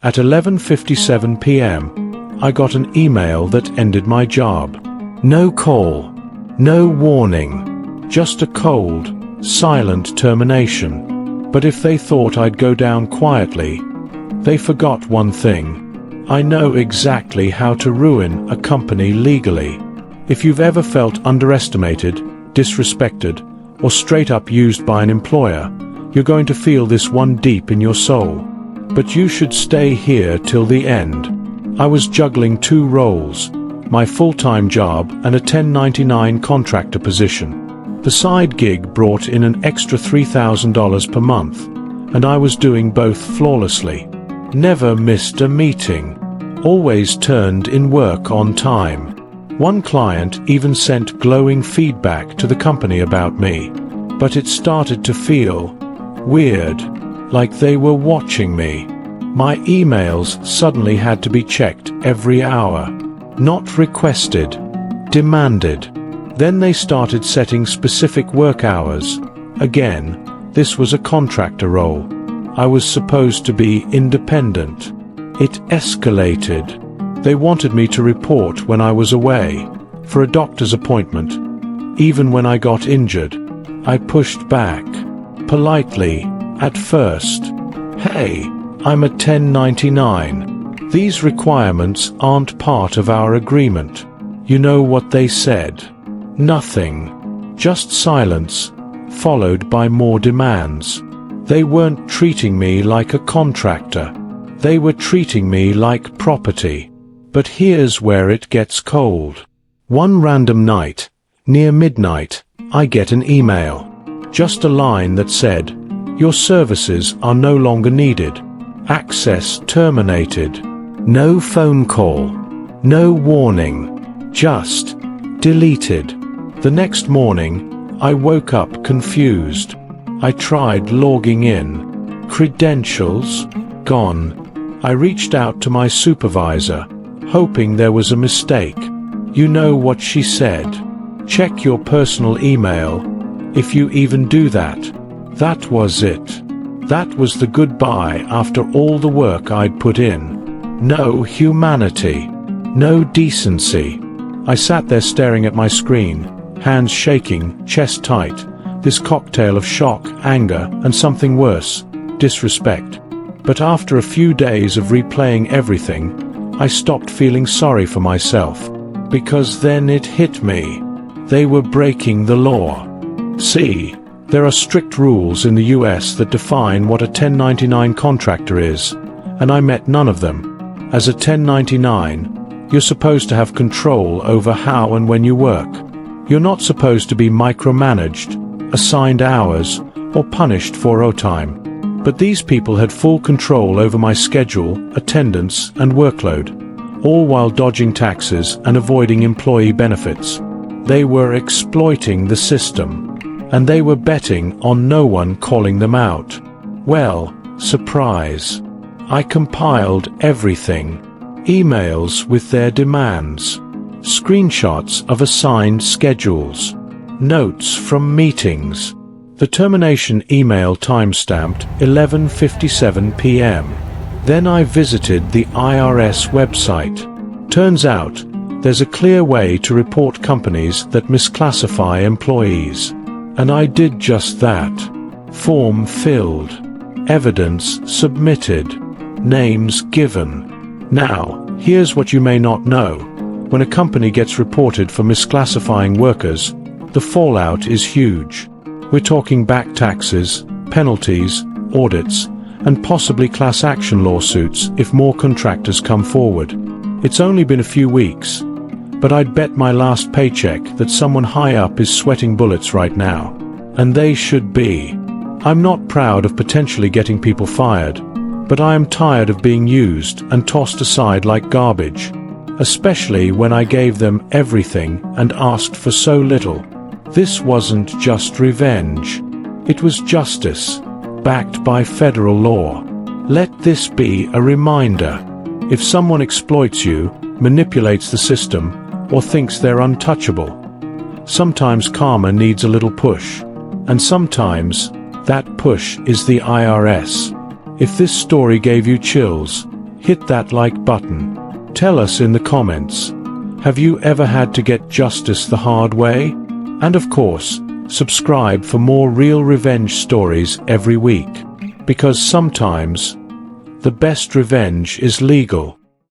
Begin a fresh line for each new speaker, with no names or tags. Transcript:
At 11:57 p.m., I got an email that ended my job. No call, no warning, just a cold, silent termination. But if they thought I'd go down quietly, they forgot one thing. I know exactly how to ruin a company legally. If you've ever felt underestimated, disrespected, or straight up used by an employer, you're going to feel this one deep in your soul. But you should stay here till the end. I was juggling two roles, my full-time job and a 1099 contractor position. The side gig brought in an extra $3,000 per month, and I was doing both flawlessly. Never missed a meeting. Always turned in work on time. One client even sent glowing feedback to the company about me. But it started to feel weird, like they were watching me. My emails suddenly had to be checked every hour. Not requested, demanded. Then they started setting specific work hours. Again, this was a contractor role. I was supposed to be independent. It escalated. They wanted me to report when I was away, for a doctor's appointment. Even when I got injured, I pushed back. Politely, at first. Hey, I'm a 1099. These requirements aren't part of our agreement. You know what they said? Nothing. Just silence, followed by more demands. They weren't treating me like a contractor. They were treating me like property. But here's where it gets cold. One random night, near midnight, I get an email. Just a line that said, "Your services are no longer needed. Access terminated." No phone call. No warning. Just deleted. The next morning, I woke up confused. I tried logging in. Credentials gone. I reached out to my supervisor, hoping there was a mistake. You know what she said. Check your personal email, if you even do that. That was it. That was the goodbye after all the work I'd put in. No humanity. No decency. I sat there staring at my screen, hands shaking, chest tight, this cocktail of shock, anger, and something worse, disrespect. But after a few days of replaying everything, I stopped feeling sorry for myself. Because then it hit me. They were breaking the law. See, there are strict rules in the US that define what a 1099 contractor is, and I met none of them. As a 1099, you're supposed to have control over how and when you work. You're not supposed to be micromanaged, assigned hours, or punished for overtime. But these people had full control over my schedule, attendance, and workload, all while dodging taxes and avoiding employee benefits. They were exploiting the system, and they were betting on no one calling them out. Well, surprise. I compiled everything. Emails with their demands, screenshots of assigned schedules, notes from meetings. The termination email timestamped 11:57 p.m. Then I visited the IRS website. Turns out, there's a clear way to report companies that misclassify employees. And I did just that. Form filled. Evidence submitted. Names given. Now, here's what you may not know. When a company gets reported for misclassifying workers, the fallout is huge. We're talking back taxes, penalties, audits, and possibly class action lawsuits if more contractors come forward. It's only been a few weeks, but I'd bet my last paycheck that someone high up is sweating bullets right now. And they should be. I'm not proud of potentially getting people fired, but I am tired of being used and tossed aside like garbage, especially when I gave them everything and asked for so little. This wasn't just revenge. It was justice, backed by federal law. Let this be a reminder. If someone exploits you, manipulates the system, or thinks they're untouchable, sometimes karma needs a little push. And sometimes, that push is the IRS. If this story gave you chills, hit that like button. Tell us in the comments, have you ever had to get justice the hard way? And of course, subscribe for more real revenge stories every week. Because sometimes, the best revenge is legal.